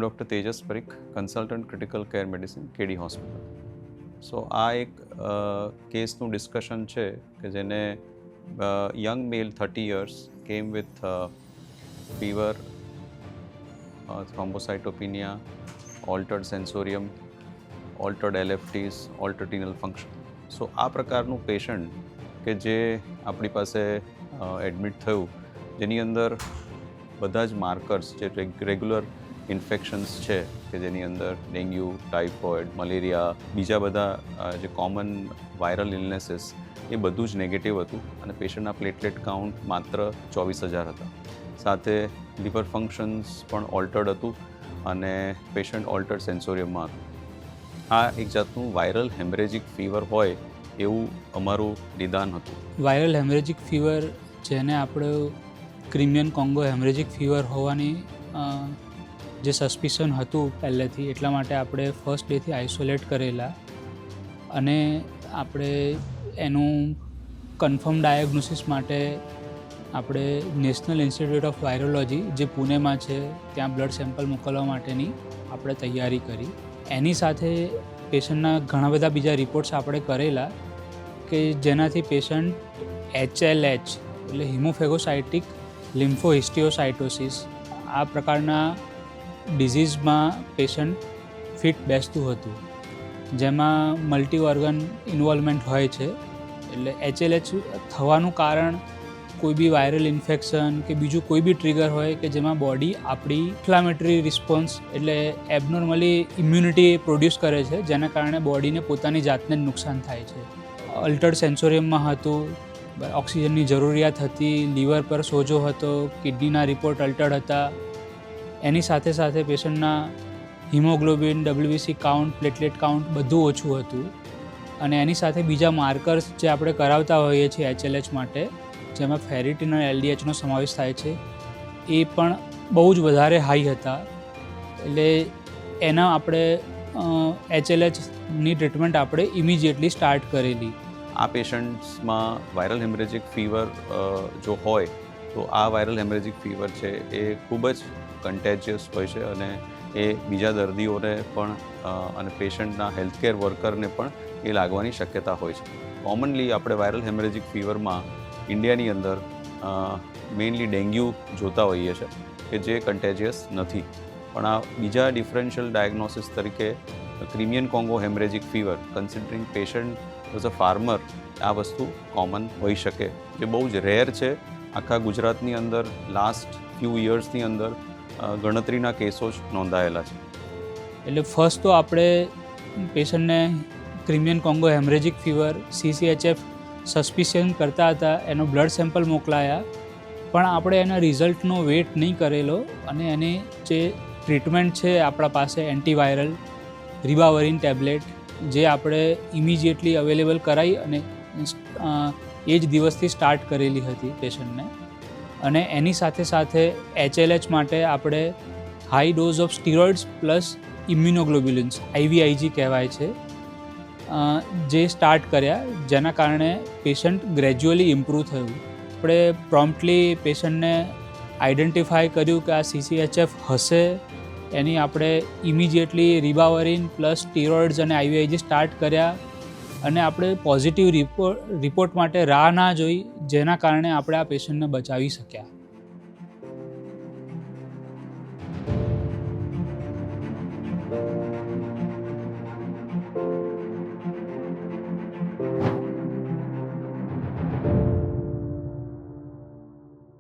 Doctor Tejas Parikh, consultant critical care medicine, KD hospital. So આ એક કેસનું ડિસ્કશન છે કે જેને young male 30 years came with fever, thrombocytopenia, altered sensorium, altered LFTs, altered renal function. So આ પ્રકારનું પેશન્ટ કે જે આપણી પાસે એડમિટ થયું, જેની અંદર બધા જ માર્કર્સ જે રેગ્યુલર ઇન્ફેક્શન્સ છે કે જેની અંદર ડેન્ગ્યુ, ટાઇફોઇડ, મલેરિયા, બીજા બધા જે કોમન વાયરલ ઇલનેસીસ, એ બધું જ નેગેટિવ હતું અને પેશન્ટના પ્લેટલેટ કાઉન્ટ માત્ર 24,000 હતા. સાથે લિવર ફંક્શન્સ પણ ઓલ્ટર્ડ હતું અને પેશન્ટ ઓલ્ટર્ડ સેન્સોરિયમમાં હતું. આ એક જાતનું વાયરલ હેમરેજિક ફીવર હોય એવું અમારું નિદાન હતું. વાયરલ હેમરેજિક ફીવર, જેને આપણે ક્રિમિયન કોંગો હેમરેજિક ફીવર હોવાની જે સસ્પિશન હતું પહેલેથી, એટલા માટે આપણે ફર્સ્ટ ડેથી આઇસોલેટ કરેલા અને આપણે એનું કન્ફર્મ ડાયગ્નોસિસ માટે આપણે નેશનલ ઇન્સ્ટિટ્યૂટ ઓફ વાયરોલોજી, જે પુણેમાં છે, ત્યાં બ્લડ સેમ્પલ મોકલવા માટેની આપણે તૈયારી કરી. એની સાથે પેશન્ટના ઘણા બધા બીજા રિપોર્ટ્સ આપણે કરેલા કે જેનાથી પેશન્ટ HLH એટલે હિમોફેગોસાઇટિક લિમ્ફોહિસ્ટિયોસાઇટોસિસ, આ પ્રકારના ડિઝીઝમાં પેશન્ટ ફિટ બેસતું હતું, જેમાં મલ્ટી ઓર્ગન ઇન્વોલ્વમેન્ટ હોય છે. એટલે HLH થવાનું કારણ કોઈ બી વાયરલ ઇન્ફેક્શન કે બીજું કોઈ બી ટ્રિગર હોય કે જેમાં બોડી આપણી ઇન્ફ્લામેટરી રિસ્પોન્સ એટલે એબનોર્મલી ઇમ્યુનિટી પ્રોડ્યુસ કરે છે, જેના કારણે બોડીને પોતાની જાતને જ નુકસાન થાય છે. અલ્ટર્ડ સેન્સોરિયમમાં હતું, ઓક્સિજનની જરૂરિયાત હતી, લીવર પર સોજો હતો, કિડનીના રિપોર્ટ અલ્ટર્ડ હતા. એની સાથે સાથે પેશન્ટના haemoglobin, WBC count, platelet count બધું ઓછું હતું. અને એની સાથે બીજા માર્કર્સ જે આપણે કરાવતા હોઈએ છીએ HLH માટે, જેમાં ફેરિટીન અને LDHનો સમાવેશ થાય છે, એ પણ બહુ જ વધારે હાઈ હતા. એટલે એના આપણે HLHની ટ્રીટમેન્ટ આપણે ઇમિજિએટલી સ્ટાર્ટ કરેલી. આ પેશન્ટ્સમાં વાયરલ હેમરેજિક ફીવર જો હોય તો આ વાયરલ હેમરેજિક ફીવર છે એ ખૂબ જ કન્ટેજિયસ હોય છે અને એ બીજા દર્દીઓને પણ અને પેશન્ટના હેલ્થકેર વર્કરને પણ એ લાગવાની શક્યતા હોય છે. કોમનલી આપણે વાયરલ હેમરેજિક ફીવરમાં ઇન્ડિયાની અંદર મેઇનલી ડેન્ગ્યુ જોતા હોઈએ છીએ કે જે કન્ટેજિયસ નથી, પણ આ બીજા ડિફરન્શિયલ ડાયગ્નોસિસ તરીકે ક્રિમિયન Congo haemorrhagic fever, considering patient was a farmer, આ વસ્તુ કોમન હોઈ શકે, જે બહુ જ રેર છે. આખા ગુજરાતની અંદર લાસ્ટ ફ્યુ યર્સની અંદર ગણતરીના કેસો જ નોંધાયેલા છે. એટલે ફર્સ્ટ તો આપણે પેશન્ટને ક્રિમિયન કોંગો હેમરેજિક ફીવર CCHF સસ્પિશન કરતા હતા, એનો બ્લડ સેમ્પલ મોકલાયા, પણ આપણે એના રિઝલ્ટનો વેઇટ નહીં કરેલો અને એની જે ટ્રીટમેન્ટ છે આપણા પાસે એન્ટીવાયરલ રિબાવરિન ટેબ્લેટ, જે આપણે ઇમિજિએટલી અવેલેબલ કરાવી અને એ જ દિવસથી સ્ટાર્ટ કરેલી હતી પેશન્ટને. અને એની સાથે સાથે HLH માટે આપણે high dose of steroids plus immunoglobulins, IVIG કહેવાય છે, જે સ્ટાર્ટ કર્યા, જેના કારણે પેશન્ટ ગ્રેજ્યુઅલી ઇમ્પ્રૂવ થયું. આપણે પ્રોમ્પ્ટલી પેશન્ટને આઈડેન્ટિફાય કર્યું કે આ CCHF હશે, એની આપણે ઇમિજિએટલી રિબાવરિન પ્લસ સ્ટીરોઇડ્સ અને IVIG સ્ટાર્ટ કર્યા અને આપણે પોઝિટિવ રિપોર્ટ માટે રાહ ના જોઈ, જેના કારણે આપણે આ પેશન્ટને બચાવી શક્યા.